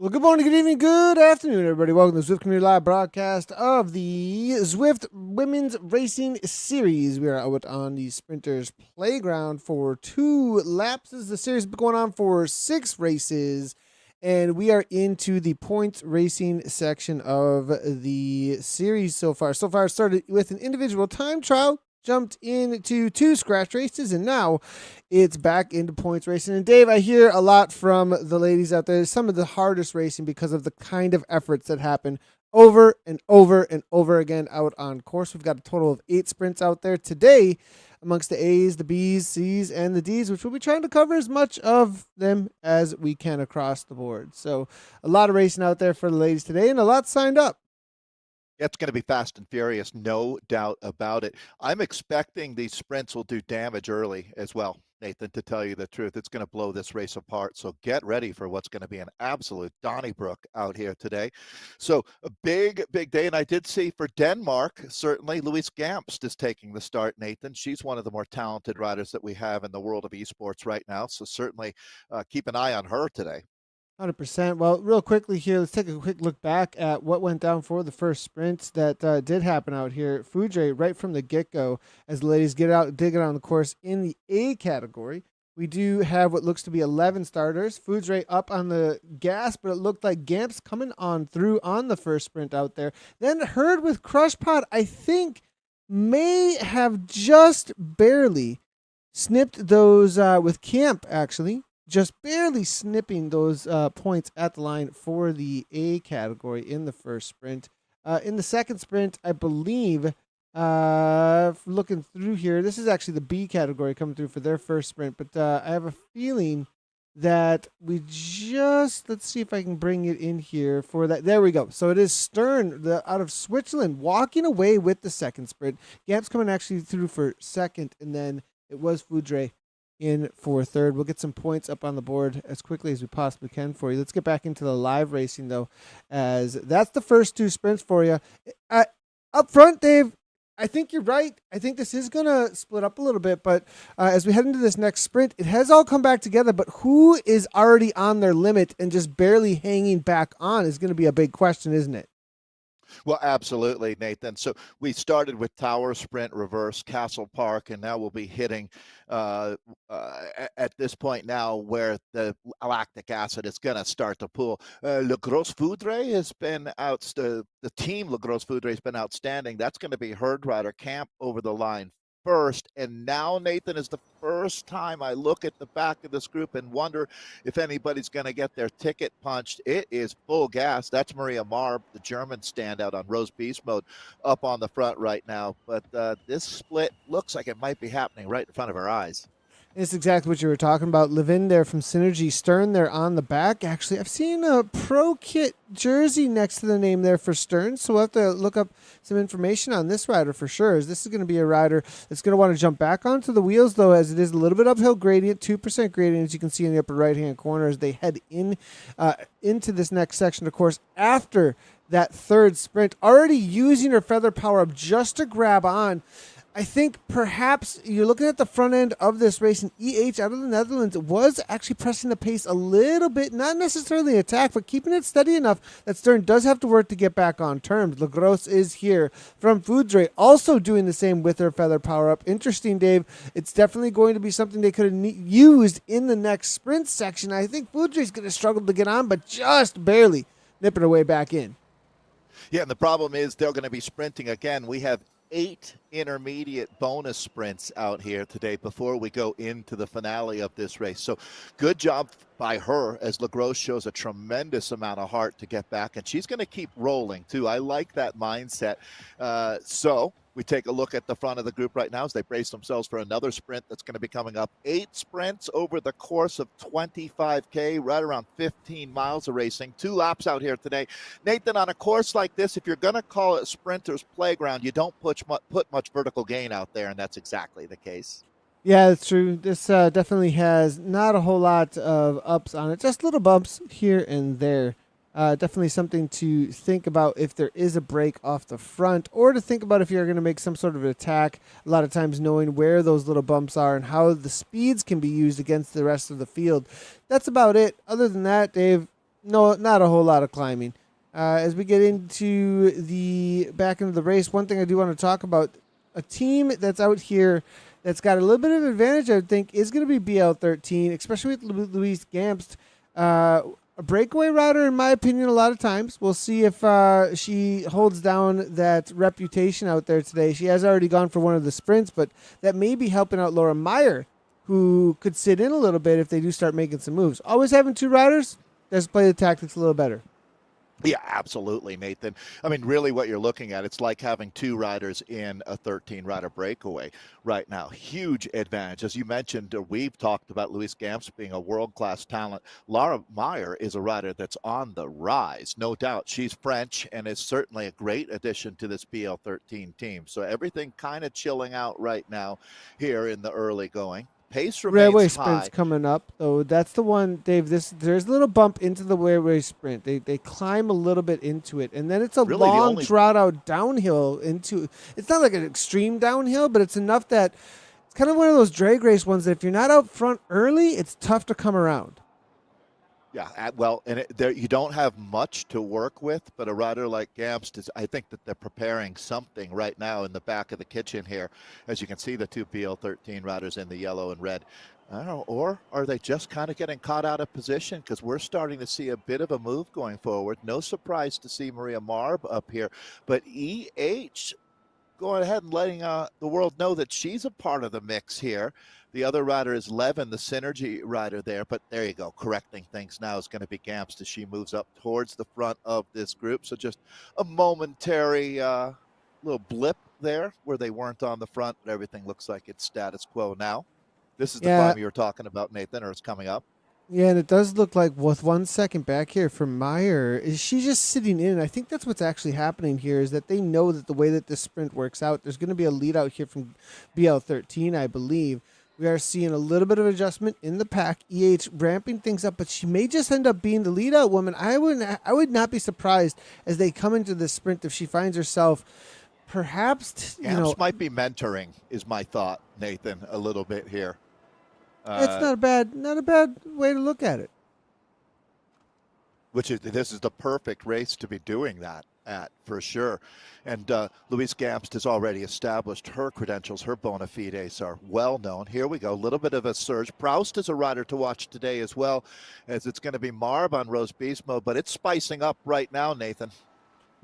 Well, good morning, good evening, good afternoon, everybody. Welcome to the Zwift Community Live broadcast of the Zwift Women's Racing Series. We are out on the Sprinters Playground for 2 laps. The series has been going on for 6 races, and we are into the points racing section of the series so far. So far, it started with an individual time trial, jumped into 2 scratch races, and now it's back into points racing. And Dave, I hear a lot from the ladies out there, some of the hardest racing because of the kind of efforts that happen over and over and over again out on course. We've got a total of 8 sprints out there today amongst the A's, the B's, C's, and the D's, which we'll be trying to cover as much of them as we can across the board. So a lot of racing out there for the ladies today, and a lot signed up. It's going to be fast and furious, no doubt about it. I'm expecting these sprints will do damage early as well, Nathan, to tell you the truth. It's going to blow this race apart. So get ready for what's going to be an absolute Donnybrook out here today. So a big, big day. And I did see for Denmark, certainly Louise Gamst is taking the start, Nathan. She's one of the more talented riders that we have in the world of esports right now. So certainly keep an eye on her today. 100%. Well, real quickly here, let's take a quick look back at what went down for the first sprints that did happen out here. Foudre, right from the get-go, as the ladies dig it on the course in the A category. We do have what looks to be 11 starters. Foudre up on the gas, but it looked like Gamps coming on through on the first sprint out there. Then Herd with Crush Pod, I think, may have just barely snipped those with Camp, actually. Just barely snipping those points at the line for the A category in the first sprint. In the second sprint, I believe, looking through here, this is actually the B category coming through for their first sprint, but I have a feeling that let's see if I can bring it in here for that. There we go. So it is Stern out of Switzerland walking away with the second sprint. Gamp's coming actually through for second, and then it was Foudre in for third. We'll get some points up on the board as quickly as we possibly can for you. Let's get back into the live racing, though, as that's the first 2 sprints for you. Up front, Dave, I think you're right. I think this is going to split up a little bit, but as we head into this next sprint, it has all come back together, but who is already on their limit and just barely hanging back on is going to be a big question, isn't it? Well, absolutely, Nathan. So we started with Tower Sprint, Reverse, Castle Park, and now we'll be hitting at this point now where the lactic acid is going to start to pool. Le Gros Foudre has been the team Le Gros Foudre has been outstanding. That's going to be Herd Rider Camp over the line first. And now, Nathan, is the first time I look at the back of this group and wonder if anybody's going to get their ticket punched. It is full gas. That's Maria Marb, the German standout on Rose Beast Mode, up on the front right now. But this split looks like it might be happening right in front of our eyes. It's exactly what you were talking about. Levin there from Synergy. Stern there on the back. Actually, I've seen a Pro Kit jersey next to the name there for Stern, so we'll have to look up some information on this rider for sure. As this is going to be a rider that's going to want to jump back onto the wheels, though, as it is a little bit uphill gradient, 2% gradient, as you can see in the upper right-hand corner as they head into this next section, of course, after that third sprint, already using her feather power-up just to grab on. I think perhaps you're looking at the front end of this race, and EH out of the Netherlands was actually pressing the pace a little bit, not necessarily attack, but keeping it steady enough that Stern does have to work to get back on terms. Lagros is here from Foudre, also doing the same with her feather power-up. Interesting, Dave. It's definitely going to be something they could have used in the next sprint section. I think Foudre's going to struggle to get on, but just barely nipping her way back in. Yeah, and the problem is they're going to be sprinting again. We have 8 intermediate bonus sprints out here today before we go into the finale of this race. So good job by her as LaGrosse shows a tremendous amount of heart to get back, and she's going to keep rolling too. I like that mindset. So we take a look at the front of the group right now as they brace themselves for another sprint that's going to be coming up. 8 sprints over the course of 25K, right around 15 miles of racing. 2 laps out here today. Nathan, on a course like this, if you're going to call it a sprinter's playground, you don't put much vertical gain out there, and that's exactly the case. Yeah, that's true. This definitely has not a whole lot of ups on it, just little bumps here and there. Definitely something to think about if there is a break off the front, or to think about if you're going to make some sort of attack. A lot of times knowing where those little bumps are and how the speeds can be used against the rest of the field. That's about it. Other than that, Dave, No, not a whole lot of climbing. As we get into the back into the race, one thing I do want to talk about, a team that's out here that's got a little bit of advantage, I would think, is going to be BL13, especially with Louise Gamst. A breakaway rider, in my opinion, a lot of times. We'll see if she holds down that reputation out there today. She has already gone for one of the sprints, but that may be helping out Laura Meyer, who could sit in a little bit if they do start making some moves. Always having two riders, does play the tactics a little better. Yeah, absolutely, Nathan. I mean, really what you're looking at, it's like having two riders in a 13-rider breakaway right now. Huge advantage. As you mentioned, we've talked about Luis Gamps being a world-class talent. Laura Meyer is a rider that's on the rise, no doubt. She's French and is certainly a great addition to this BL13 team. So everything kind of chilling out right now here in the early going. Pace remains Railway high. sprint's coming up, though. That's the one, Dave. There's a little bump into the railway sprint. They climb a little bit into it, and then it's a Really, long drought out downhill into. It's not like an extreme downhill, but it's enough that it's kind of one of those drag race ones that if you're not out front early, it's tough to come around. Yeah, well, and there you don't have much to work with, but a rider like Gamst is, I think that they're preparing something right now in the back of the kitchen here. As you can see, the two BL13 riders in the yellow and red. I don't know, or are they just kind of getting caught out of position? Because we're starting to see a bit of a move going forward. No surprise to see Maria Marb up here, but EH going ahead and letting the world know that she's a part of the mix here. The other rider is Levin, the synergy rider there, but there you go. Correcting things now is going to be Gamps as she moves up towards the front of this group. So just a momentary little blip there where they weren't on the front, but everything looks like it's status quo now. This is the climb you were talking about, Nathan, or it's coming up. Yeah, and it does look like with 1 second back here for Meyer, is she just sitting in? I think that's what's actually happening here is that they know that the way that this sprint works out, there's going to be a lead out here from BL13, I believe. We are seeing a little bit of adjustment in the pack. EH ramping things up, but she may just end up being the lead out woman. I would not be surprised as they come into this sprint if she finds herself perhaps, might be mentoring is my thought, Nathan, a little bit here. It's not a bad way to look at it. This is the perfect race to be doing that at, for sure. And Louise Gamst has already established her credentials. Her bona fides are well known. Here we go. A little bit of a surge. Proust is a rider to watch today as well, as it's going to be Marb on Rose Beast mode, but it's spicing up right now, Nathan.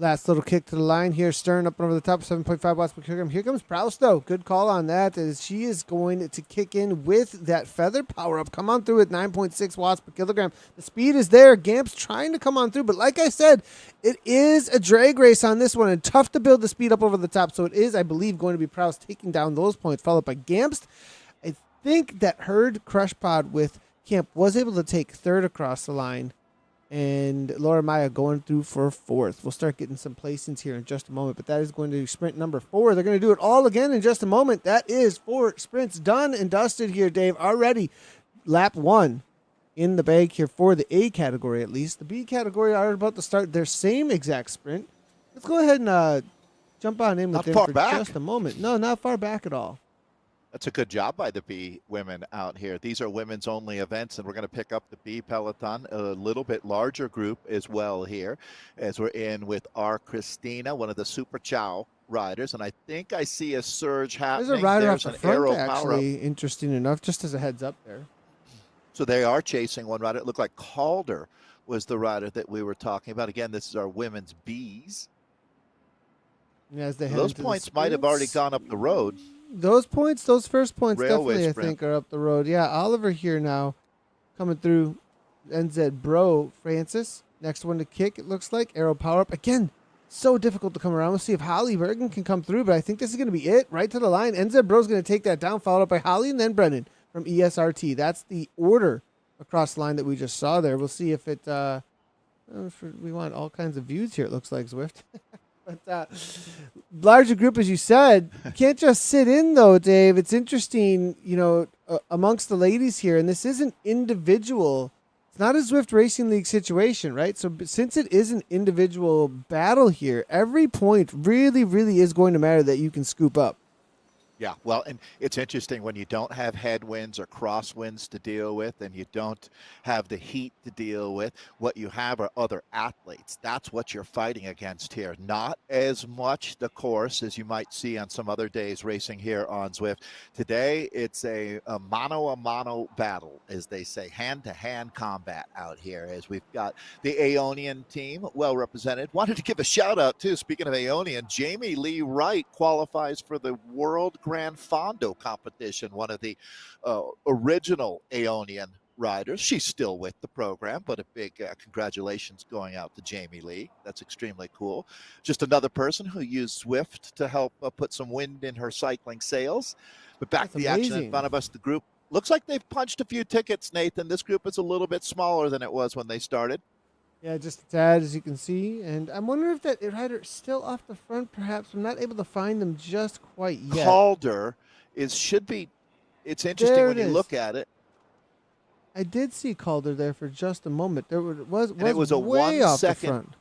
Last little kick to the line here. Stern up and over the top, 7.5 watts per kilogram. Here comes Proust, though. Good call on that, as she is going to kick in with that feather power up. Come on through at 9.6 watts per kilogram. The speed is there. Gamp's trying to come on through, but like I said, it is a drag race on this one, and tough to build the speed up over the top. So it is, I believe, going to be Proust taking down those points, followed by Gamst. I think that Herd Crush Pod with Camp was able to take third across the line, and Laura Maya going through for fourth. We'll start getting some placings here in just a moment, but that is going to be sprint number 4. They're going to do it all again in just a moment. That is 4 sprints done and dusted here, Dave. Already lap 1 in the bag here for the A category, at least. The B category are about to start their same exact sprint. Let's go ahead and jump on in with them for just a moment. No, not far back at all. That's a good job by the B women out here. These are women's only events, and we're going to pick up the B peloton, a little bit larger group as well here, as we're in with our Christina, one of the Super Chow riders, and I think I see a surge happening. There's a rider off the front, actually, interesting enough, just as a heads up there. So they are chasing one rider. It looked like Calder was the rider that we were talking about. Again, this is our women's Bs. As they those points might have already gone up the road. Those first points Railway definitely, sprint. I think, are up the road. Yeah, Oliver here now coming through. NZ Bro Francis. Next one to kick, it looks like. Arrow power up. Again, so difficult to come around. We'll see if Holly Bergen can come through, but I think this is going to be it. Right to the line. NZ Bro's going to take that down, followed up by Holly and then Brennan from ESRT. That's the order across the line that we just saw there. We'll see if it, we want all kinds of views here, it looks like, Zwift. But larger group, as you said, you can't just sit in, though, Dave. It's interesting, amongst the ladies here, and this isn't individual. It's not a Zwift Racing League situation, right? So since it is an individual battle here, every point really, really is going to matter that you can scoop up. Yeah, well, and it's interesting when you don't have headwinds or crosswinds to deal with and you don't have the heat to deal with. What you have are other athletes. That's what you're fighting against here. Not as much the course as you might see on some other days racing here on Zwift. Today, it's a mano battle, as they say, hand-to-hand combat out here as we've got the Aeonian team well represented. Wanted to give a shout out, too, speaking of Aeonian, Jamie Lee Wright qualifies for the World Grand Fondo competition, one of the original Aeonian riders. She's still with the program, but a big congratulations going out to Jamie Lee. That's extremely cool. Just another person who used Zwift to help put some wind in her cycling sails. But back That's to the action in amazing. front of us, the group looks like they've punched a few tickets, Nathan. This group is a little bit smaller than it was when they started. Yeah, just a tad, as you can see. And I'm wondering if that rider is still off the front, perhaps. I'm not able to find them just quite yet. Calder should be. It's interesting There when it you is. look at it. I did see Calder there for just a moment. There was And it was a way 1 off the second. front.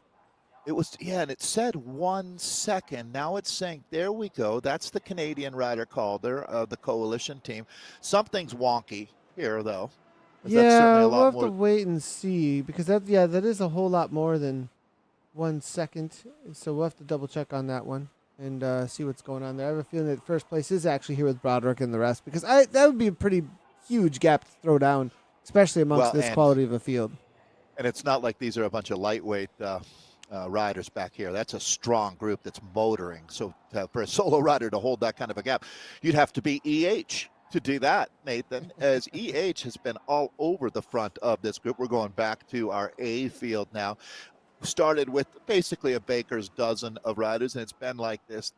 It was, yeah, and it said 1 second. Now it's saying, there we go. That's the Canadian rider Calder of the coalition team. Something's wonky here, though. That's certainly Yeah, a we'll lot have more. to wait and see because that is a whole lot more than 1 second. So we'll have to double check on that one and see what's going on there. I have a feeling that first place is actually here with Broderick and the rest because that would be a pretty huge gap to throw down, especially amongst this quality of a field. And it's not like these are a bunch of lightweight riders back here. That's a strong group that's motoring. So for a solo rider to hold that kind of a gap, you'd have to be EH to do that, Nathan, as EH has been all over the front of this group. We're going back to our A field now. Started with basically a baker's dozen of riders, and it's been like this.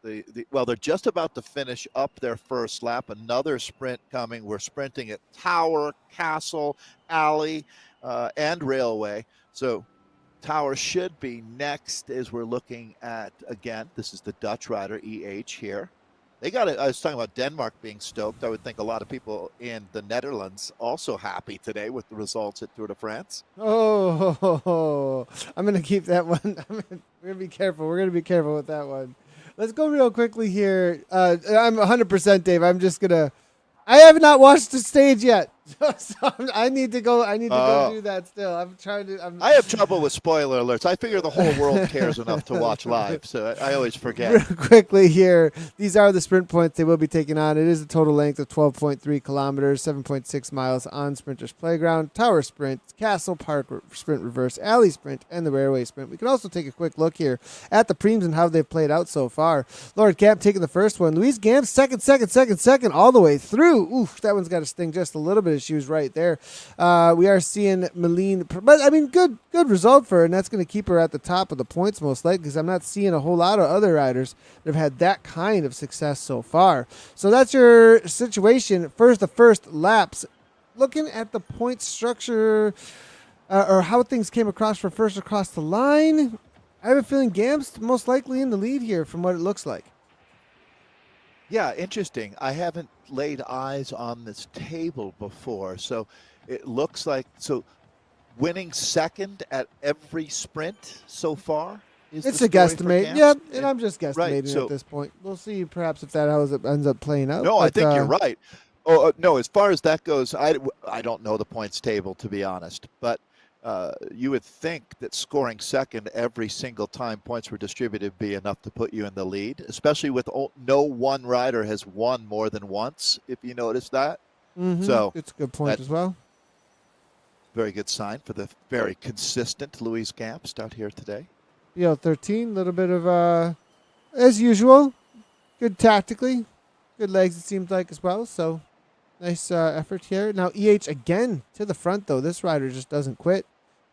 Well, they're just about to finish up their first lap. Another sprint coming. We're sprinting at Tower, Castle, Alley, and Railway. So Tower should be next as we're looking at, again, this is the Dutch rider, EH here. They got it. I was talking about Denmark being stoked. I would think a lot of people in the Netherlands also happy today with the results at Tour de France. Oh, I'm going to keep that one. We're going to be careful. We're going to be careful with that one. Let's go real quickly here. I'm 100%, Dave. I'm just going to. I have not watched the stage yet. So I need to go do that still. I'm trying to. I have trouble with spoiler alerts. I figure the whole world cares enough to watch live, so I always forget. Real quickly here, these are the sprint points they will be taking on. It is a total length of 12.3 kilometers, 7.6 miles on Sprinters Playground, Tower Sprint, Castle Park Sprint Reverse, Alley Sprint, and the Railway Sprint. We can also take a quick look here at the preems and how they've played out so far. Lord Gamp taking the first one. Louise Gamp second, all the way through. Oof, that one's got to sting just a little bit. She was right there. We are seeing Meline, but I mean, good result for her, and that's going to keep her at the top of the points most likely because I'm not seeing a whole lot of other riders that have had that kind of success so far. So that's your situation. The first laps. Looking at the point structure or how things came across for first across the line, I have a feeling Gamp's most likely in the lead here from what it looks like. Yeah, interesting. I haven't laid eyes on this table before, so it looks like winning second at every sprint so far is it's the a guesstimate. Yeah, and I'm just guesstimating right, so, at this point. We'll see perhaps if that how it ends up playing out. No, I think you're right. No, as far as that goes, I don't know the points table, to be honest, but you would think that scoring second every single time points were distributed be enough to put you in the lead, especially with no one rider has won more than once, if you notice that. Mm-hmm. So it's a good point as well. Very good sign for the very consistent Louise Gamps out here today. 13, a little bit of, as usual, good tactically, good legs it seems like as well, so nice effort here. Now EH again to the front, though. This rider just doesn't quit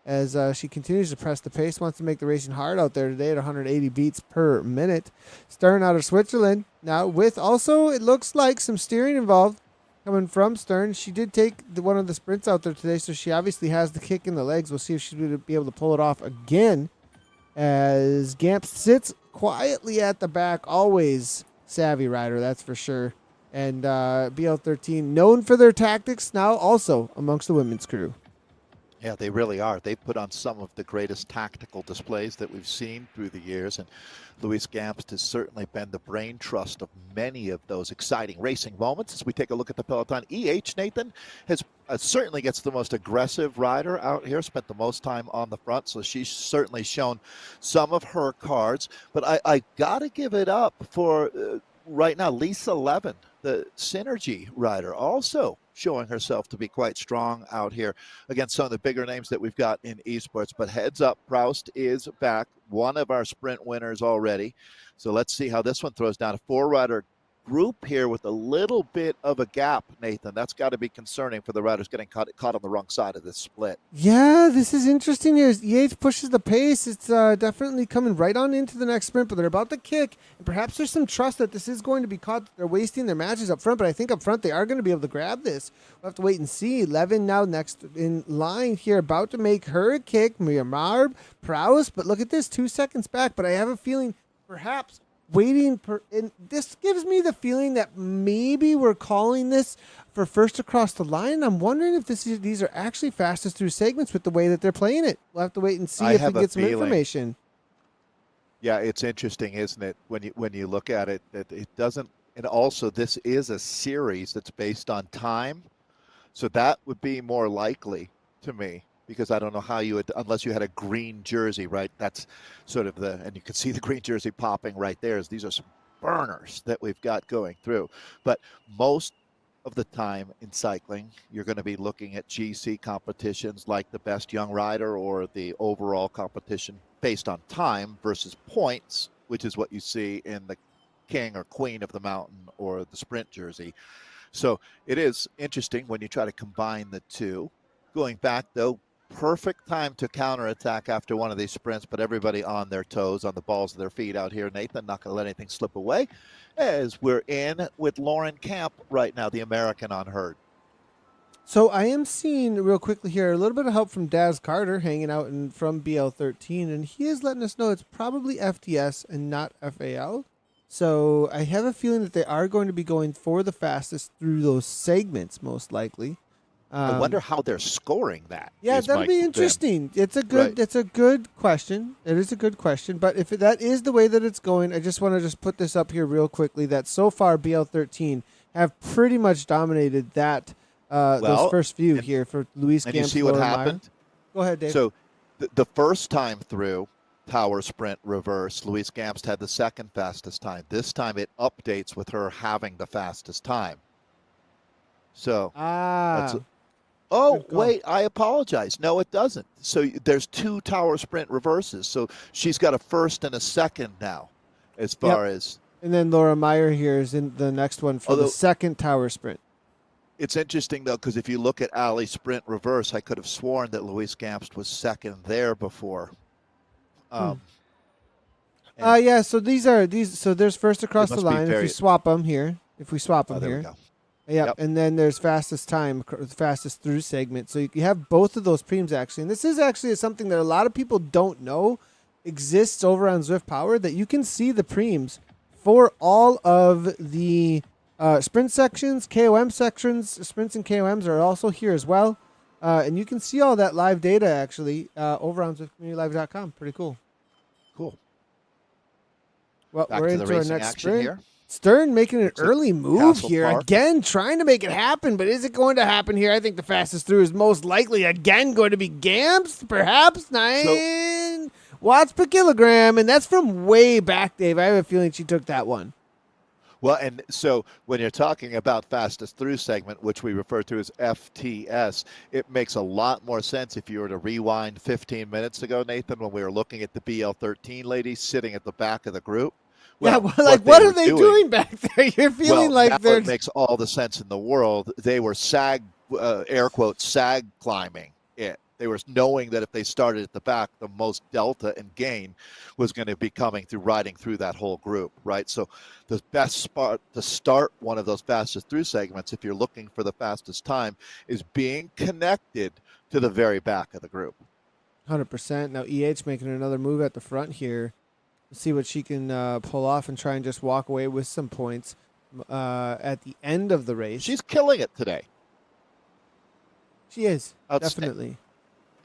as she continues to press the pace, wants to make the racing hard out there today at 180 beats per minute. Stern out of Switzerland now with also, it looks like, some steering involved coming from Stern. She did take one of the sprints out there today, so she obviously has the kick in the legs. We'll see if she's going to be able to pull it off again as Gamp sits quietly at the back. Always savvy rider, that's for sure. And BL13, known for their tactics, now also amongst the women's crew. Yeah, they really are. They've put on some of the greatest tactical displays that we've seen through the years, and Luis Gamst has certainly been the brain trust of many of those exciting racing moments. As we take a look at the peloton, Nathan, has certainly gets the most aggressive rider out here, spent the most time on the front, so she's certainly shown some of her cards. But I got to give it up for right now, Lisa Levin, the Synergy rider, also showing herself to be quite strong out here against some of the bigger names that we've got in esports. But heads up, Proust is back, one of our sprint winners already. So let's see how this one throws down. A four-rider group here with a little bit of a gap, Nathan. That's got to be concerning for the riders getting caught on the wrong side of this split. Yeah, this is interesting. As pushes the pace, it's definitely coming right on into the next sprint, but they're about to kick. And perhaps there's some trust that this is going to be caught. They're wasting their matches up front, but I think up front they are going to be able to grab this. We'll have to wait and see. Levin now next in line here, about to make her kick. Marb, Prowse, but look at this, 2 seconds back. But I have a feeling perhaps and this gives me the feeling that maybe we're calling this for first across the line. I'm wondering if these are actually fastest through segments with the way that they're playing it. We'll have to wait and see if we get some information. Yeah, it's interesting, isn't it? When you look at it, that it doesn't. And also, this is a series that's based on time, so that would be more likely to me. Because I don't know how you would, unless you had a green jersey, right? That's sort of and you can see the green jersey popping right there. These are some burners that we've got going through. But most of the time in cycling, you're going to be looking at GC competitions like the best young rider or the overall competition based on time versus points, which is what you see in the king or queen of the mountain or the sprint jersey. So it is interesting when you try to combine the two. Going back, though, perfect time to counterattack after one of these sprints, but everybody on their toes, on the balls of their feet out here. Nathan, not going to let anything slip away as we're in with Lauren Camp right now, the American on herd. So I am seeing real quickly here a little bit of help from Daz Carter hanging out from BL13, and he is letting us know it's probably FTS and not FAL. So I have a feeling that they are going to be going for the fastest through those segments, most likely. I wonder how they're scoring that. Yeah, that'll be interesting. It's a good question. It is a good question. But if that is the way that it's going, I just want to put this up here real quickly. That so far BL13 have pretty much dominated that those first few here for Luis Gamst. And you see what happened? Go ahead, Dave. So the first time through power sprint reverse, Luis Gamst had the second fastest time. This time it updates with her having the fastest time. So oh, wait, I apologize. No, it doesn't. So there's two tower sprint reverses. So she's got a first and a second now as far as. And then Laura Meyer here is in the next one for the second tower sprint. It's interesting, though, because if you look at Ali's sprint reverse, I could have sworn that Luis Gamst was second there before. Yeah, so so there's first across the line. If we swap them here. There we go. Yep, and then there's fastest time, fastest through segment. So you have both of those preems, actually. And this is actually something that a lot of people don't know exists over on Zwift Power, that you can see the preems for all of the sprint sections, KOM sections. Sprints and KOMs are also here as well. And you can see all that live data, actually, over on ZwiftCommunityLive.com. Pretty cool. Cool. Well, Back we're to the into our racing next action sprint. here. Stern making an early move Castle here. Park. Again, trying to make it happen, but is it going to happen here? I think the fastest through is most likely again going to be Gamst, perhaps 9 watts per kilogram, and that's from way back, Dave. I have a feeling she took that one. Well, and so when you're talking about fastest through segment, which we refer to as FTS, it makes a lot more sense if you were to rewind 15 minutes ago, Nathan, when we were looking at the BL13 ladies sitting at the back of the group. Well, what are they doing back there? You're feeling like it makes all the sense in the world. They were air quotes, sag climbing it. They were knowing that if they started at the back, the most delta and gain was going to be coming through riding through that whole group, right? So the best spot to start one of those fastest through segments, if you're looking for the fastest time, is being connected to the very back of the group. 100%. Now making another move at the front here. Let's see what she can pull off and try and just walk away with some points at the end of the race. She's killing it today. She is, definitely.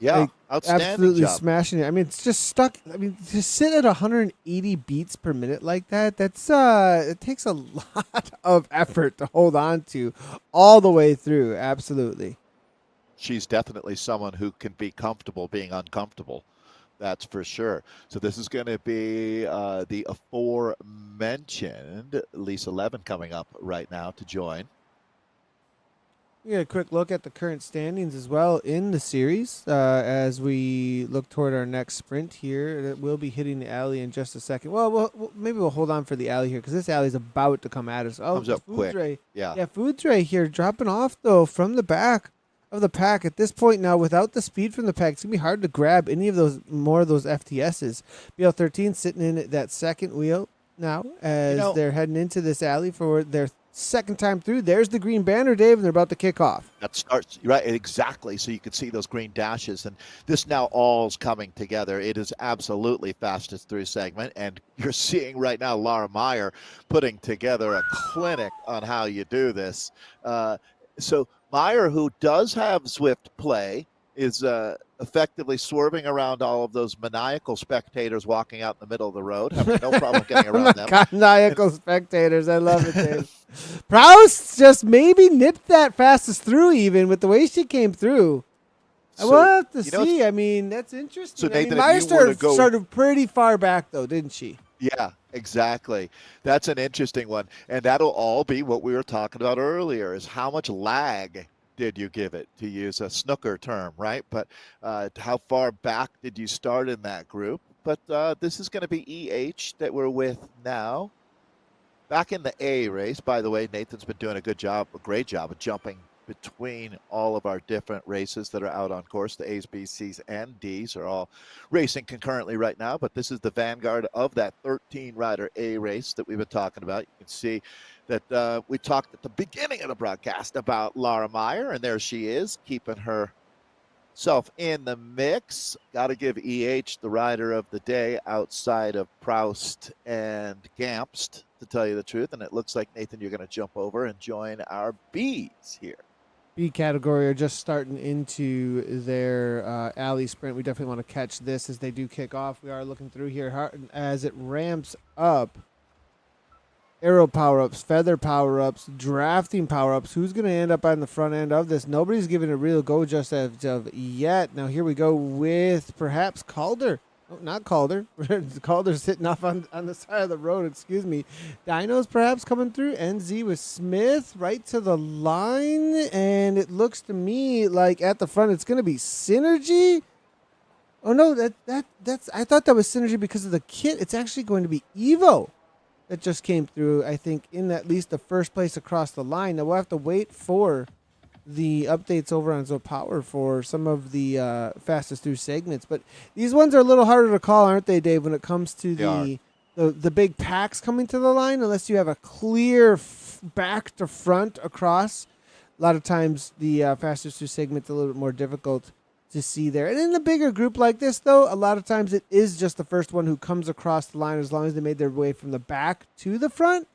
Yeah, Like outstanding absolutely job. smashing it. I mean, it's just stuck. I mean, to sit at 180 beats per minute like that, that's it takes a lot of effort to hold on to all the way through. Absolutely. She's definitely someone who can be comfortable being uncomfortable. That's for sure. So this is going to be the aforementioned Lisa Levin coming up right now to join. We get a quick look at the current standings as well in the series as we look toward our next sprint here. We'll be hitting the alley in just a second. Maybe we'll hold on for the alley here because this alley is about to come at us. Oh, Comes up Foods quick. Ray. Yeah. Yeah, Foods Ray here dropping off, though, from the back of the pack. At this point now, without the speed from the pack, it's going to be hard to grab any of those, more of those FTSs. BL13 sitting in that second wheel now as they're heading into this alley for their second time through. There's the green banner, Dave, and they're about to kick off. That starts right exactly. So you can see those green dashes, and this now all's coming together. It is absolutely fastest through segment, and you're seeing right now Laura Meyer putting together a clinic on how you do this. So Meyer, who does have Zwift play, is effectively swerving around all of those maniacal spectators walking out in the middle of the road, having no problem getting around them. Maniacal spectators. I love it, Dave. Proust just maybe nipped that fastest through, even with the way she came through. I will have to see. I mean, that's interesting. So Nathan, Meyer go, started pretty far back, though, didn't she? Yeah, exactly. That's an interesting one. And that'll all be what we were talking about earlier, is how much lag did you give it, to use a snooker term, right? But how far back did you start in that group? But this is going to be EH that we're with now. Back in the A race, by the way, Nathan's been doing a great job of jumping between all of our different races that are out on course. The A's, B's, C's, and D's are all racing concurrently right now, but this is the vanguard of that 13-rider A race that we've been talking about. You can see that we talked at the beginning of the broadcast about Laura Meyer, and there she is, keeping herself in the mix. Got to give EH the rider of the day outside of Proust and Gamst, to tell you the truth. And it looks like, Nathan, you're going to jump over and join our B's here. B category are just starting into their alley sprint. We definitely want to catch this as they do kick off. We are looking through here as it ramps up. Arrow power-ups, feather power-ups, drafting power-ups. Who's going to end up on the front end of this? Nobody's giving a real go just as of yet. Now here we go with perhaps Calder. Oh, not Calder. Calder's sitting off on the side of the road, excuse me. Dinos perhaps coming through. NZ with Smith right to the line. And it looks to me like at the front it's going to be Synergy. Oh, no, that's I thought that was Synergy because of the kit. It's actually going to be Evo that just came through, I think, in at least the first place across the line. Now we'll have to wait for the updates over on Zopower for some of the fastest through segments. But these ones are a little harder to call, aren't they, Dave, when it comes to the big packs coming to the line, unless you have a clear back to front across. A lot of times the fastest through segment's a little bit more difficult to see there. And in a bigger group like this, though, a lot of times it is just the first one who comes across the line, as long as they made their way from the back to the front.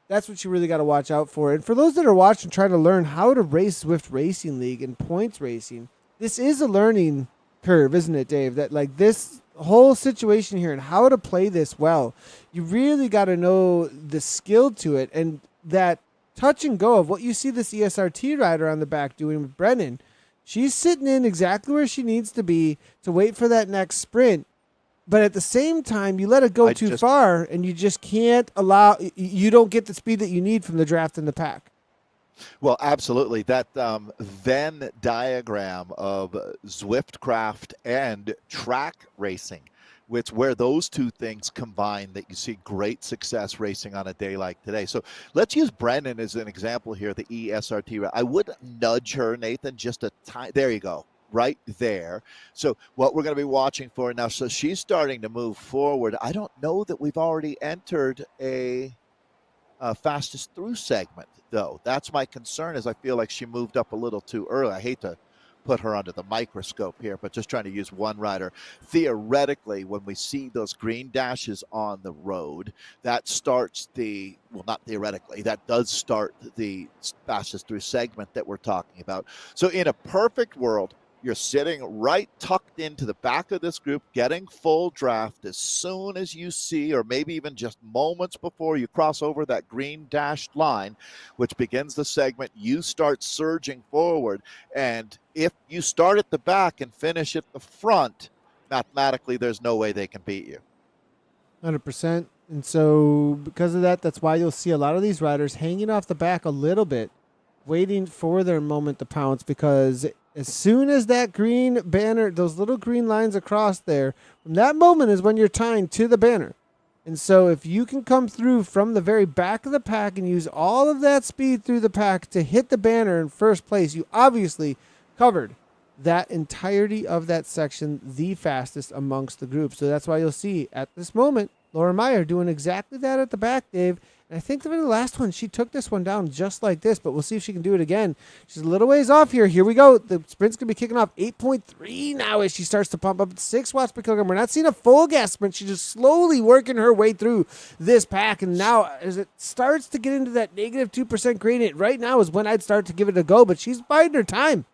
That's what you really got to watch out for. And for those that are watching, trying to learn how to race Zwift Racing League and points racing, this is a learning curve, isn't it, Dave? That like this whole situation here and how to play this well, you really got to know the skill to it, and that touch and go of what you see this ESRT rider on the back doing with Brennan. She's sitting in exactly where she needs to be to wait for that next sprint. But at the same time, you let it go too far, and you just can't allow. You don't get the speed that you need from the draft in the pack. Well, absolutely. That Venn diagram of Zwiftcraft and track racing, where those two things combine, that you see great success racing on a day like today. So let's use Brennan as an example here, the ESRT. I would nudge her, Nathan, just a tiny. There you go. Right there. So what we're going to be watching for now, so she's starting to move forward. I don't know that we've already entered a fastest through segment, though. That's my concern, is I feel like she moved up a little too early. I hate to put her under the microscope here, but just trying to use one rider. Theoretically, when we see those green dashes on the road, that starts not theoretically, that does start the fastest through segment that we're talking about. So in a perfect world, You're sitting right tucked into the back of this group, getting full draft as soon as you see, or maybe even just moments before you cross over that green dashed line, which begins the segment. You start surging forward. And if you start at the back and finish at the front, mathematically, there's no way they can beat you. 100%. And so because of that, that's why you'll see a lot of these riders hanging off the back a little bit, waiting for their moment to pounce, because as soon as that green banner, those little green lines across there, from that moment is when you're tying to the banner. And so if you can come through from the very back of the pack and use all of that speed through the pack to hit the banner in first place, you obviously covered that entirety of that section the fastest amongst the group. So that's why you'll see at this moment Laura Meyer doing exactly that at the back, Dave. And I think the very last one, she took this one down just like this, but we'll see if she can do it again. She's a little ways off here. Here we go. The sprint's going to be kicking off 8.3 now as she starts to pump up 6 watts per kilogram. We're not seeing a full gas sprint. She's just slowly working her way through this pack. And now as it starts to get into that negative 2% gradient, right now is when I'd start to give it a go, but she's biding her time.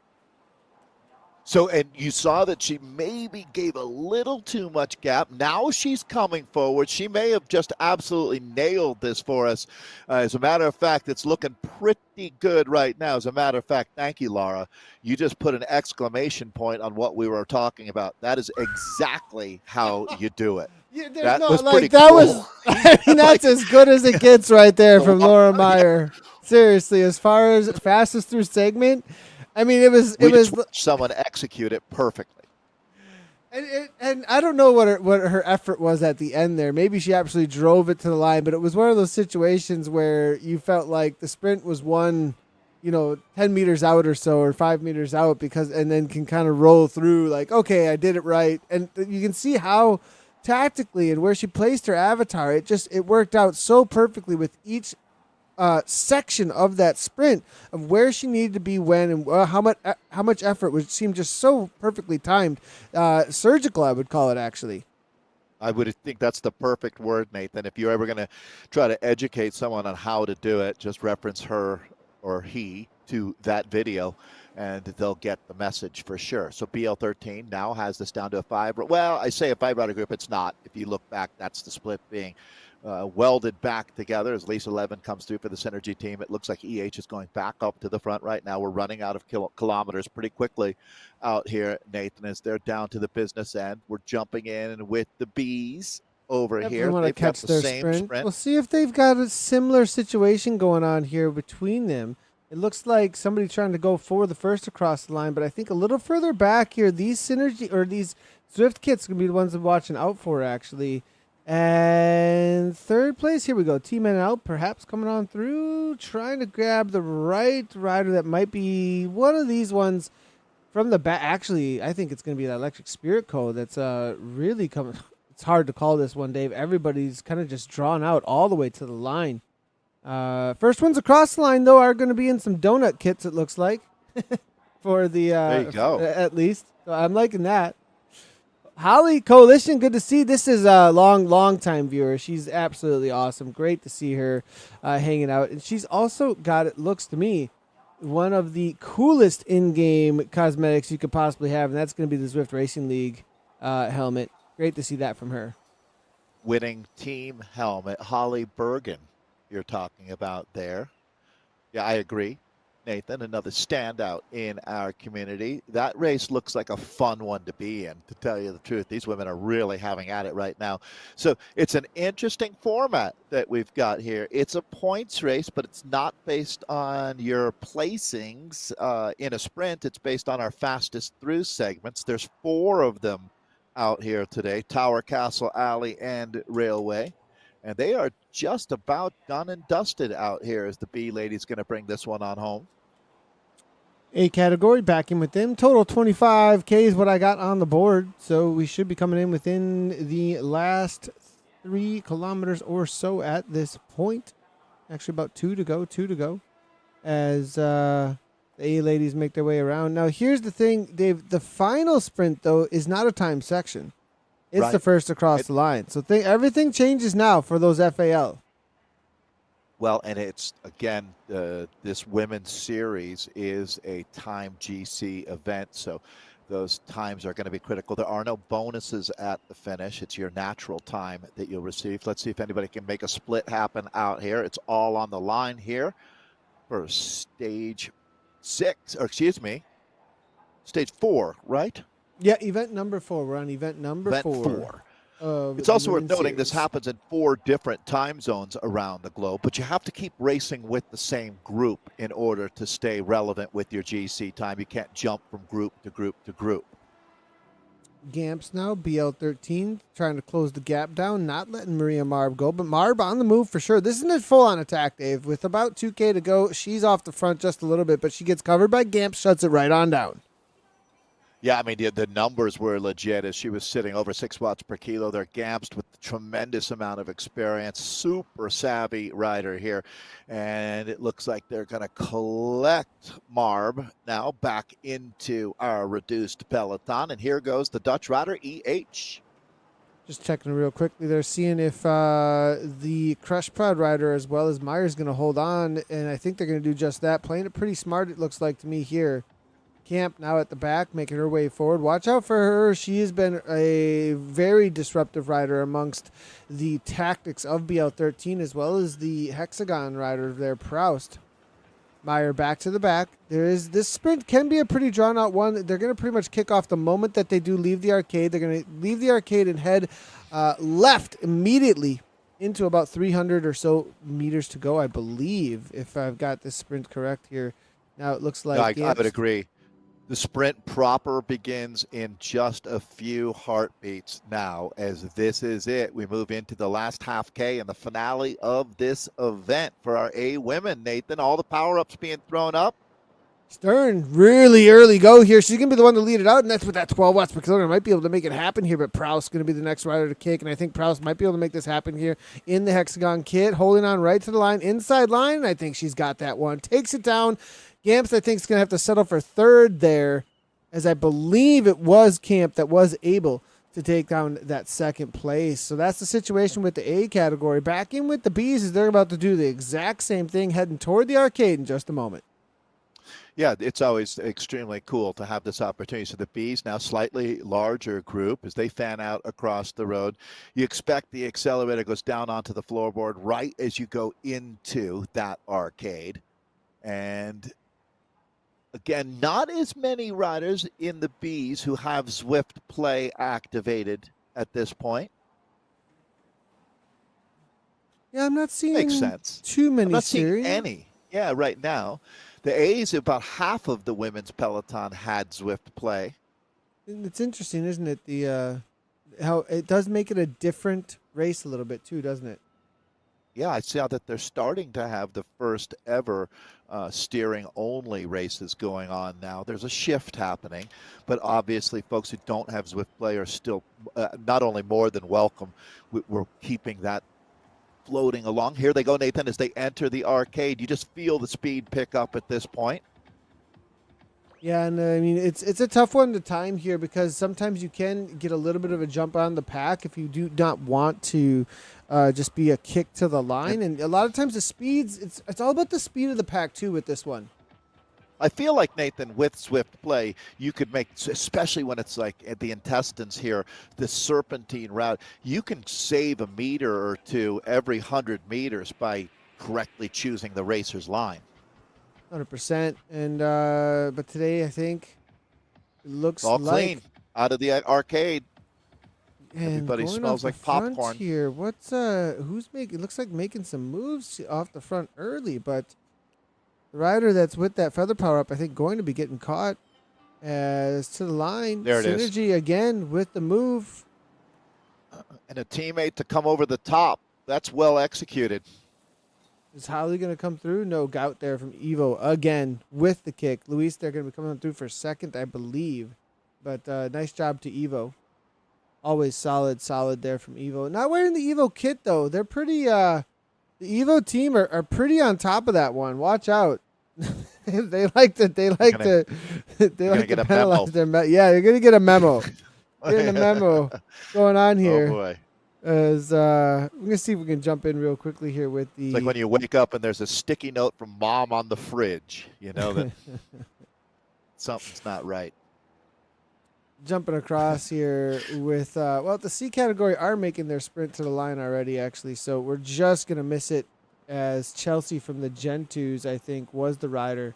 So, and you saw that she maybe gave a little too much gap. Now she's coming forward. She may have just absolutely nailed this for us. As a matter of fact, it's looking pretty good right now. As a matter of fact, thank you, Laura. You just put an exclamation point on what we were talking about. That is exactly how you do it. Yeah, that no, was like pretty that cool. was. I mean, that's as good as it gets right there from Laura Meyer. Seriously, as far as fastest through segment, I mean, it was someone execute it perfectly. And I don't know what her effort was at the end there. Maybe she actually drove it to the line, but it was one of those situations where you felt like the sprint was won, 10 meters out or so, or 5 meters out, and then can kind of roll through like, okay, I did it right. And you can see how tactically and where she placed her avatar, it worked out so perfectly with each section of that sprint of where she needed to be when, and how much effort, which seemed just so perfectly timed, surgical, I would call it, actually. I would think that's the perfect word, Nathan. If you're ever going to try to educate someone on how to do it, just reference her or he to that video, and they'll get the message for sure. So BL13 now has this down to a 5. Well, I say a 5-rider group. It's not. If you look back, that's the split being welded back together as Lisa Levin comes through for the Synergy team. It looks like EH is going back up to the front right now. We're running out of kilometers pretty quickly out here, Nathan, as they're down to the business end. We're jumping in with the Bees over here. Want to catch their sprint. We'll see if they've got a similar situation going on here between them. It looks like somebody trying to go for the first across the line, but I think a little further back here, these Synergy or these Zwift kits are going to be the ones I'm watching out for, actually. And third place, here we go. T-Men out, perhaps coming on through, trying to grab the right rider that might be one of these ones from the back. Actually, I think it's going to be that Electric Spirit Code that's really coming. It's hard to call this one, Dave. Everybody's kind of just drawn out all the way to the line. First ones across the line, though, are going to be in some donut kits, it looks like, for the there you go. At least. So I'm liking that. Holly Coalition, good to see. This is a long time viewer. She's absolutely awesome. Great to see her hanging out. And she's also got, it looks to me, one of the coolest in-game cosmetics you could possibly have, and that's going to be the Zwift Racing League helmet. Great to see that from her. Winning team helmet, Holly Bergen, you're talking about there. Yeah, I agree. Nathan, another standout in our community. That race looks like a fun one to be in, to tell you the truth. These women are really having at it right now. So it's an interesting format that we've got here. It's a points race, but it's not based on your placings in a sprint. It's based on our fastest through segments. There's 4 of them out here today, Tower, Castle, Alley, and Railway. And they are just about done and dusted out here as the B lady's going to bring this one on home. A category, back in with them. Total 25K is what I got on the board. So we should be coming in within the last 3 kilometers or so at this point. Actually, about 2 to go. As the A ladies make their way around. Now, here's the thing, Dave. The final sprint, though, is not a time section. It's right. The first across the line. So everything changes now for those FAL. Well, and it's, again, this women's series is a time GC event. So those times are going to be critical. There are no bonuses at the finish. It's your natural time that you'll receive. Let's see if anybody can make a split happen out here. It's all on the line here for stage 6, or excuse me, stage 4, right? Yeah, event number 4. We're on event number Event 4 4. of It's the also worth women's noting this series. happens in 4 different time zones around the globe, but you have to keep racing with the same group in order to stay relevant with your GC time. You can't jump from group to group to group. Gamps now, BL13, trying to close the gap down, not letting Maria Marb go, but Marb on the move for sure. This isn't a full-on attack, Dave. With about 2K to go, she's off the front just a little bit, but she gets covered by Gamps, shuts it right on down. Yeah, I mean, the numbers were legit as she was sitting over 6 watts per kilo. They're Gamps with a tremendous amount of experience, super savvy rider here. And it looks like they're going to collect Marb now back into our reduced peloton. And here goes the Dutch rider, EH. Just checking real quickly. They're seeing if the Crush Proud rider as well as Meyer's going to hold on, and I think they're going to do just that. Playing it pretty smart, it looks like to me here. Camp now at the back, making her way forward. Watch out for her. She has been a very disruptive rider amongst the tactics of BL13 as well as the Hexagon rider there, Proust. Meyer back to the back. This sprint can be a pretty drawn out one. They're going to pretty much kick off the moment that they do leave the arcade. They're going to leave the arcade and head left immediately into about 300 or so meters to go, I believe, if I've got this sprint correct here. Now it looks like I would agree. The sprint proper begins in just a few heartbeats now, as this is it. We move into the last half K and the finale of this event for our A women. Nathan, all the power-ups being thrown up. Stern, really early go here. She's going to be the one to lead it out, and that's with that 12 watts per kilogram. Might be able to make it happen here, but Proust going to be the next rider to kick, and I think Proust might be able to make this happen here in the Hexagon kit, holding on right to the line, inside line, and I think she's got that one. Takes it down. Gamps, I think, is going to have to settle for third there, as I believe it was Camp that was able to take down that second place. So that's the situation with the A category. Back in with the Bs as they're about to do the exact same thing, heading toward the arcade in just a moment. Yeah, it's always extremely cool to have this opportunity. So the Bs now slightly larger group as they fan out across the road. You expect the accelerator goes down onto the floorboard right as you go into that arcade. And again, not as many riders in the Bs who have Zwift Play activated at this point. Yeah, I'm not seeing Makes sense. too many I'm not series. seeing any. Yeah, right now. The A's, about half of the women's peloton had Zwift Play. It's interesting, isn't it? The how it does make it a different race a little bit too, doesn't it? Yeah, I see how that they're starting to have the first ever steering only races going on now. There's a shift happening, but obviously folks who don't have Zwift Play are still not only more than welcome. We're keeping that floating along. Here they go, Nathan, as they enter the arcade. You just feel the speed pick up at this point. Yeah, and I mean it's a tough one to time here because sometimes you can get a little bit of a jump on the pack if you do not want to just be a kick to the line, and a lot of times the speeds it's all about the speed of the pack too with this one. I feel like, Nathan, with Zwift Play, you could make, especially when it's like at the intestines here, the serpentine route, you can save a meter or two every 100 meters by correctly choosing the racer's line. 100%. And but today I think it looks All like clean out of the arcade. and Everybody going smells off like the front popcorn. here. What's who's making? It looks like making some moves off the front early, but the rider that's with that feather power up, I think, going to be getting caught as to the line. There it is. Synergy again with the move. And a teammate to come over the top. That's well executed. Is Holly going to come through? No, Gout there from Evo again with the kick. Luis, they're going to be coming through for second, I believe. But nice job to Evo. Always solid there from Evo. Not wearing the Evo kit, though. They're pretty... the Evo team are pretty on top of that one. Watch out. they like to penalize their yeah, you're gonna get a memo. Getting a memo going on here. Oh boy. As we're gonna see if we can jump in real quickly here with the It's like when you wake up and there's a sticky note from mom on the fridge, you know that something's not right. jumping across here with the C category are making their sprint to the line already, actually. So we're just gonna miss it, as Chelsea from the Gen 2s, I think, was the rider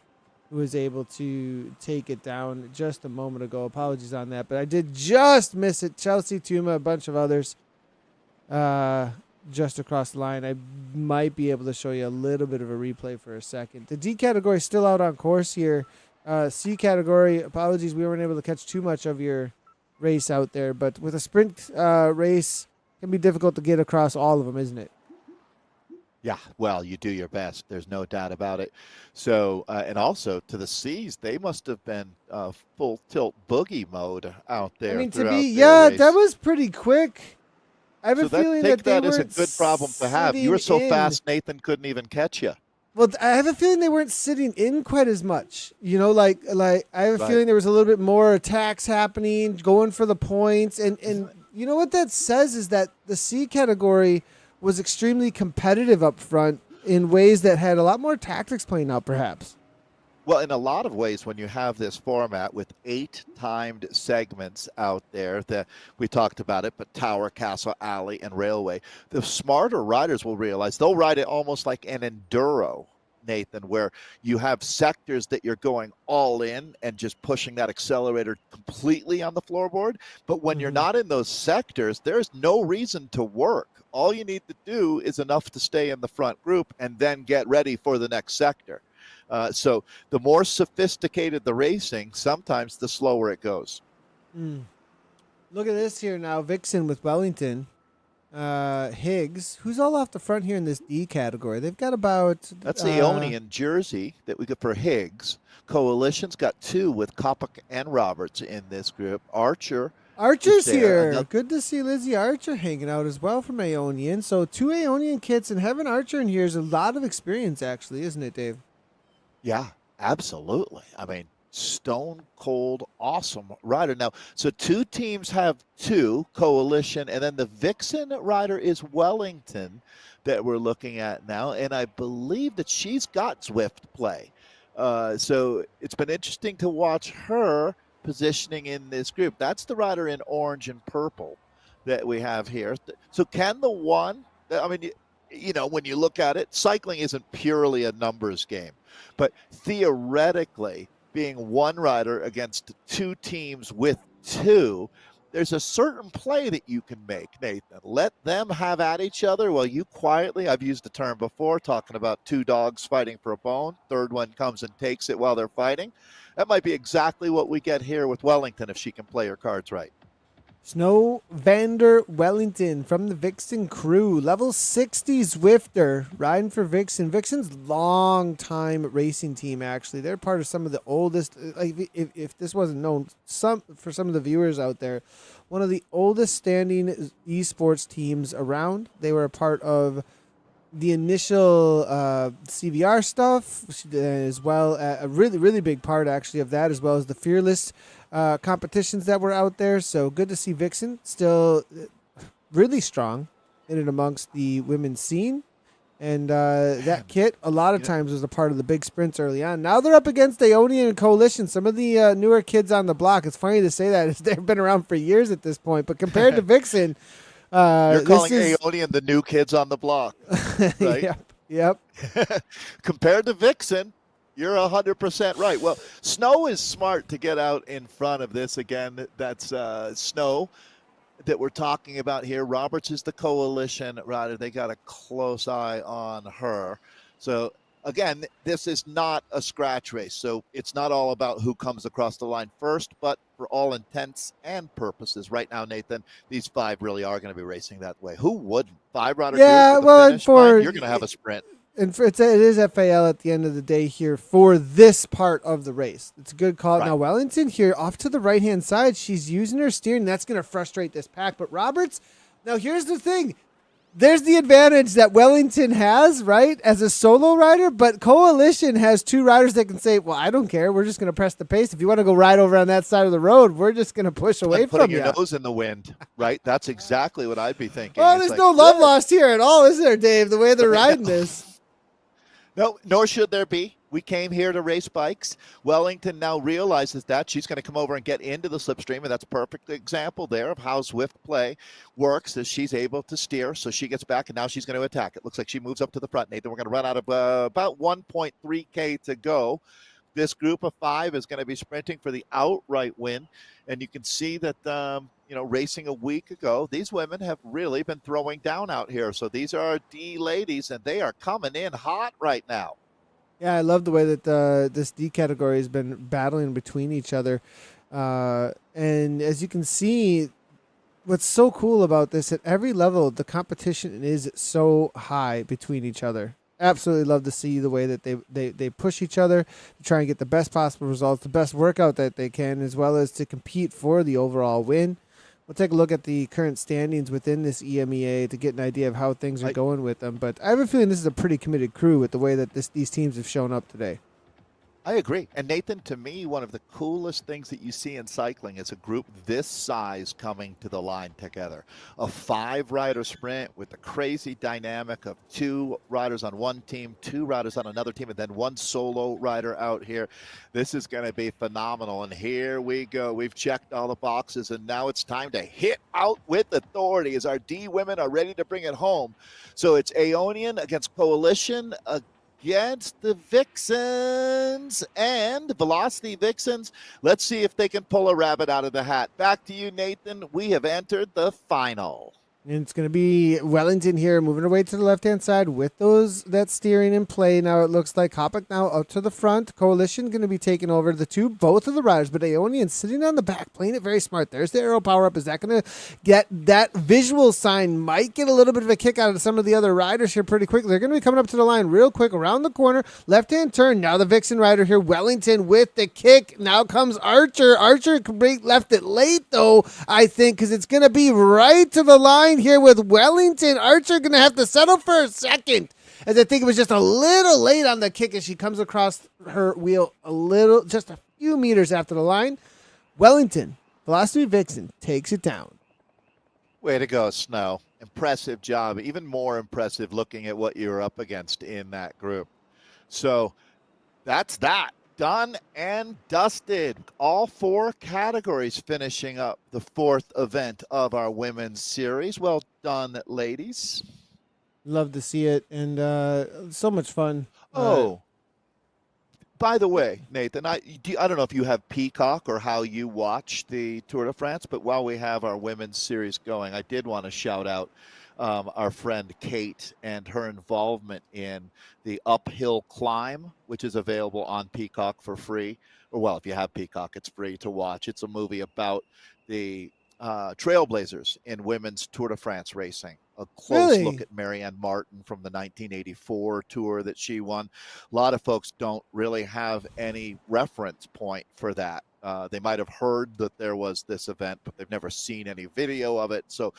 who was able to take it down just a moment ago. Apologies on that, but I did just miss it. Chelsea, Tuma, a bunch of others just across the line. I might be able to show you a little bit of a replay for a second. The D category is still out on course here. C category, apologies, we weren't able to catch too much of your race out there, but with a sprint race, it can be difficult to get across all of them, isn't it? Yeah, well, you do your best. There's no doubt about it. So, and also to the C's, they must have been full tilt boogie mode out there. I mean, race. that was pretty quick. I have a feeling that they is a weren't good problem to have. You were so fast, Nathan couldn't even catch you. Well, I have a feeling they weren't sitting in quite as much. You know, like I have a feeling there was a little bit more attacks happening, going for the points, and you know what that says is that the C category was extremely competitive up front in ways that had a lot more tactics playing out, perhaps. Well, in a lot of ways, when you have this format with 8 timed segments out there, that we talked about it, but Tower, Castle, Alley, and Railway, the smarter riders will realize they'll ride it almost like an enduro, Nathan, where you have sectors that you're going all in and just pushing that accelerator completely on the floorboard. But when you're not in those sectors, there's no reason to work. All you need to do is enough to stay in the front group and then get ready for the next sector. So the more sophisticated the racing, sometimes the slower it goes. Look at this here now. Vixen with Wellington. Higgs. Who's all off the front here in this D category? They've got about... That's Aeonian Jersey that we got for Higgs. Coalition's got 2 with Kopic and Roberts in this group. Archer's here. Good to see Lizzie Archer hanging out as well from Aeonian. So 2 Aeonian kits, and having Archer in here is a lot of experience, actually, isn't it, Dave? Yeah, absolutely. I mean, stone cold, awesome rider. Now, so 2 teams have 2, Coalition, and then the Vixen rider is Wellington that we're looking at now, and I believe that she's got Zwift play. So it's been interesting to watch her positioning in this group. That's the rider in orange and purple that we have here. So can the one, I mean, you know, when you look at it, cycling isn't purely a numbers game, but theoretically, being one rider against 2 teams with 2, there's a certain play that you can make, Nathan. Let them have at each other while you quietly, I've used the term before, talking about 2 dogs fighting for a bone. Third one comes and takes it while they're fighting. That might be exactly what we get here with Wellington if she can play her cards right. Snow Vander Wellington from the Vixen crew. Level 60 Zwifter riding for Vixen. Vixen's long-time racing team, actually. They're part of some of the oldest, like if this wasn't known, for some of the viewers out there, one of the oldest standing esports teams around. They were a part of the initial CVR stuff, as well, a really, really big part, actually, of that, as well as the Fearless competitions that were out there. So good to see Vixen still really strong in and amongst the women's scene. And that kit a lot of times was a part of the big sprints early on. Now they're up against Aeonian and Coalition, some of the newer kids on the block. It's funny to say that, as they've been around for years at this point, but compared to Vixen, you're calling Aeonian the new kids on the block, right? Yep. Compared to Vixen, you're 100% right. Well, Snow is smart to get out in front of this. Again, that's Snow that we're talking about here. Roberts is the Coalition rider. They got a close eye on her. So, again, this is not a scratch race. So it's not all about who comes across the line first, but for all intents and purposes, right now, Nathan, these 5 really are going to be racing that way. Who wouldn't? 5 rider group finish line, you're going to have a sprint. And it is FAL at the end of the day here for this part of the race. It's a good call. Right. Now, Wellington here off to the right-hand side. She's using her steering. That's going to frustrate this pack. But Roberts, now here's the thing. There's the advantage that Wellington has, right, as a solo rider. But Coalition has 2 riders that can say, well, I don't care. We're just going to press the pace. If you want to go ride over on that side of the road, we're just going to push away from you. Putting your nose in the wind, right? That's exactly what I'd be thinking. Well, there's no love lost here at all, is there, Dave, the way they're riding this? No, nor should there be. We came here to race bikes. Wellington now realizes that she's going to come over and get into the slipstream, and that's a perfect example there of how Zwift play works as she's able to steer. So she gets back, and now she's going to attack. It looks like she moves up to the front, Nathan. We're going to run out of about 1.3K to go. This group of 5 is going to be sprinting for the outright win, and you can see that racing a week ago, these women have really been throwing down out here. So these are our D ladies, and they are coming in hot right now. Yeah, I love the way that this D category has been battling between each other. And as you can see, what's so cool about this, at every level, the competition is so high between each other. Absolutely love to see the way that they push each other to try and get the best possible results, the best workout that they can, as well as to compete for the overall win. We'll take a look at the current standings within this EMEA to get an idea of how things are going with them. But I have a feeling this is a pretty committed crew with the way that these teams have shown up today. I agree. And Nathan, to me, one of the coolest things that you see in cycling is a group this size coming to the line together. A 5-rider sprint with the crazy dynamic of 2 riders on one team, 2 riders on another team, and then 1 solo rider out here. This is going to be phenomenal. And here we go. We've checked all the boxes, and now it's time to hit out with authority as our D women are ready to bring it home. So it's Aeonian against Coalition, against the Vixens and Velocity Vixens. Let's see if they can pull a rabbit out of the hat. Back to you, Nathan. We have entered the final. And it's going to be Wellington here moving away to the left-hand side with that steering in play. Now it looks like Hoppick now out to the front. Coalition going to be taking over both of the riders, but Aeonian sitting on the back, playing it very smart. There's the arrow power up. Is that going to get that visual sign? Might get a little bit of a kick out of some of the other riders here pretty quickly. They're going to be coming up to the line real quick around the corner. Left-hand turn. Now the Vixen rider here. Wellington with the kick. Now comes Archer. Archer left it late, though, I think, because it's going to be right to the line here with Wellington. Archer going to have to settle for a second, as I think it was just a little late on the kick as she comes across her wheel just a few meters after the line. Wellington, Velocity Vixen, takes it down. Way to go, Snow. Impressive job. Even more impressive looking at what you were up against in that group. So that's that. Done and dusted. All 4 categories finishing up the 4th event of our women's series. Well done, ladies. Love to see it, and so much fun. By the way, Nathan, I don't know if you have Peacock or how you watch the Tour de France, but while we have our women's series going, I did want to shout out our friend Kate and her involvement in the Uphill Climb, which is available on Peacock for free. Or, well, if you have Peacock, it's free to watch. It's a movie about the trailblazers in women's Tour de France racing. A close look at Marianne Martin from the 1984 tour that she won. A lot of folks don't really have any reference point for that. They might have heard that there was this event, but they've never seen any video of it. So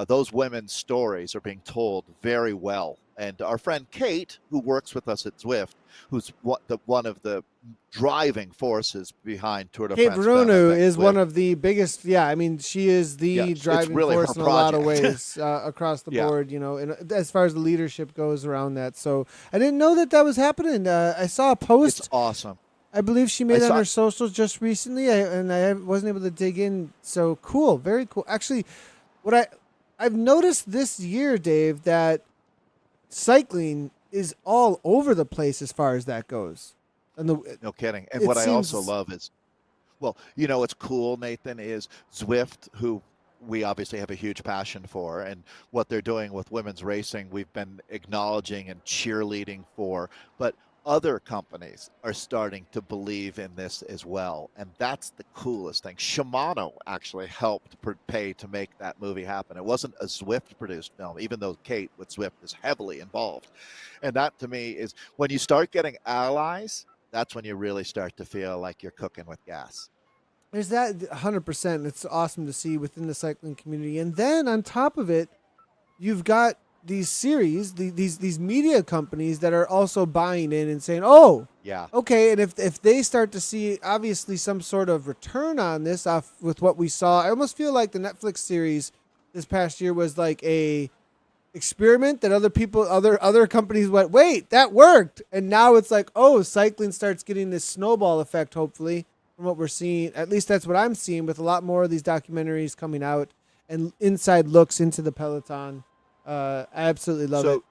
those women's stories are being told very well. And our friend Kate, who works with us at Zwift, who's one of the driving forces behind Tour de France. Kate Bruno is one of the biggest. Yeah, I mean, she is the driving force in a lot of ways across the board, and as far as the leadership goes around that. So I didn't know that was happening. I saw a post. It's awesome. I believe she made on her socials just recently, and I wasn't able to dig in. So cool, very cool. Actually, I've noticed this year, Dave, that cycling is all over the place as far as that goes. No kidding. And what I also love is, well, what's cool, Nathan, is Zwift, who we obviously have a huge passion for, and what they're doing with women's racing, we've been acknowledging and cheerleading for. But other companies are starting to believe in this as well, and that's the coolest thing. Shimano actually helped pay to make that movie happen. It wasn't a Zwift-produced film, even though Kate with Zwift is heavily involved. And that, to me, is when you start getting allies, that's when you really start to feel like you're cooking with gas. There's that 100%. It's awesome to see within the cycling community. And then on top of it, you've got these series, these media companies that are also buying in and saying, oh, yeah, okay. And if they start to see obviously some sort of return on this off with what we saw, I almost feel like the Netflix series this past year was like a experiment that other companies went, wait, that worked, and now it's like, oh, cycling starts getting this snowball effect. Hopefully, from what we're seeing, at least that's what I'm seeing with a lot more of these documentaries coming out and inside looks into the peloton. I absolutely love it. So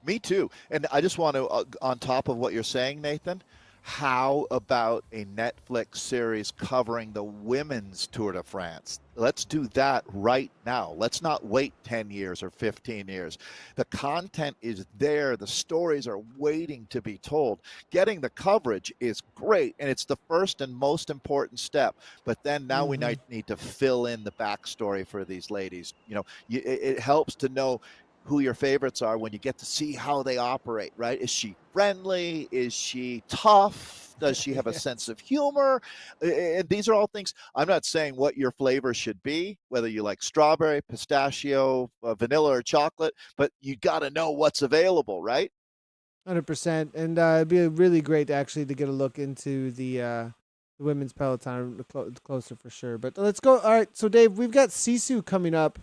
me too. And I just want to, on top of what you're saying, Nathan, how about a Netflix series covering the women's Tour de France? Let's do that right now. Let's not wait 10 years or 15 years. The content is there. The stories are waiting to be told. Getting the coverage is great, and it's the first and most important step. But then now we need to fill in the backstory for these ladies. You know, it helps to know who your favorites are when you get to see how they operate, right? Is she friendly? Is she tough? Does she have a sense of humor? And these are all things. I'm not saying what your flavor should be, whether you like strawberry, pistachio, vanilla, or chocolate, but you got to know what's available, right? 100%, and it'd be really great actually to get a look into the women's peloton closer for sure. But let's go. All right, so Dave, we've got Sisu coming up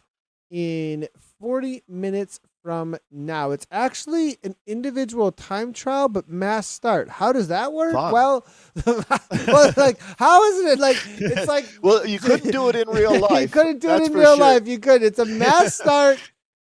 in 40 minutes from now. It's actually an individual time trial, but mass start. How does that work? Fun. Well, like, how is it? Like, it's like, well, you couldn't do it in real life. You couldn't do it in real life. You could. It's a mass start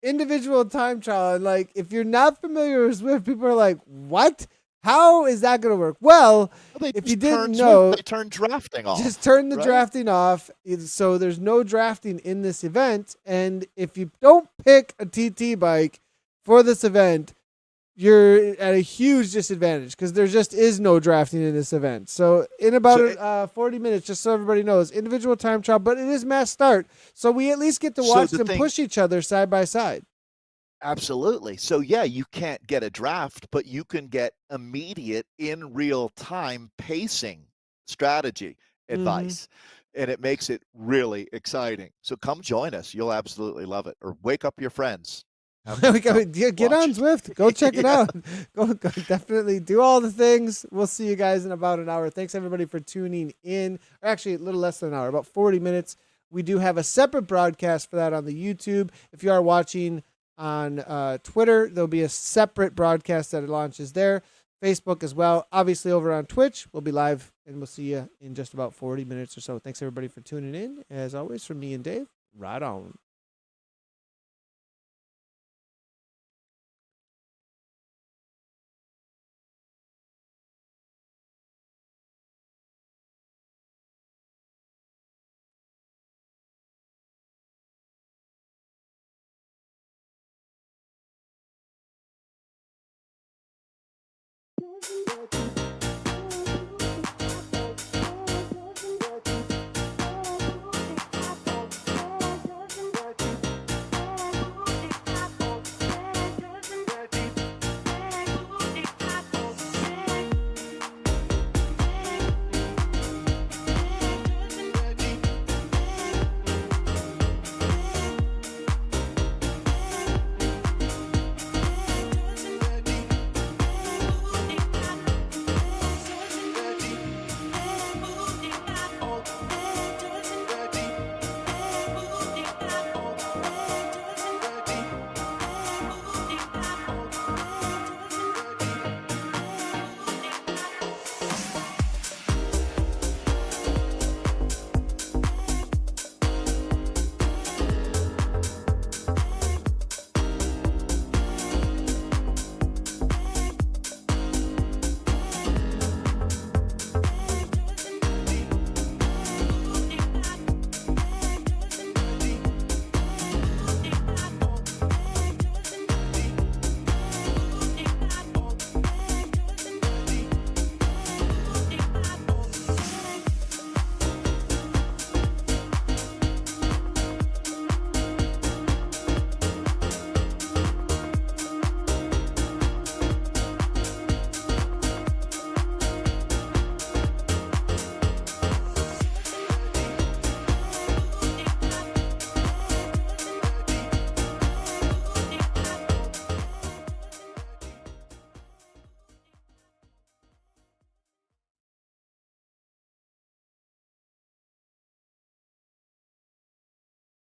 individual time trial. And like, if you're not familiar with Zwift, people are like, what? How is that going to work? Well, if you didn't know, they turn drafting off. Just turn the drafting off. So there's no drafting in this event. And if you don't pick a TT bike for this event, you're at a huge disadvantage because there just is no drafting in this event. So in about 40 minutes, just so everybody knows, individual time trial, but it is mass start. So we at least get to watch them push each other side by side. Absolutely. So, yeah, you can't get a draft, but you can get immediate in real time pacing strategy advice. And it makes it really exciting. So come join us. You'll absolutely love it. Or wake up your friends. Get on Zwift. Go check it out. Go definitely do all the things. We'll see you guys in about an hour. Thanks everybody for tuning in. Or actually a little less than an hour, about 40 minutes. We do have a separate broadcast for that on the YouTube. If you are watching on Twitter, there'll be a separate broadcast that launches there. Facebook as well. Obviously over on Twitch, we'll be live, and we'll see you in just about 40 minutes or so. Thanks everybody for tuning in. As always, from me and Dave, right on.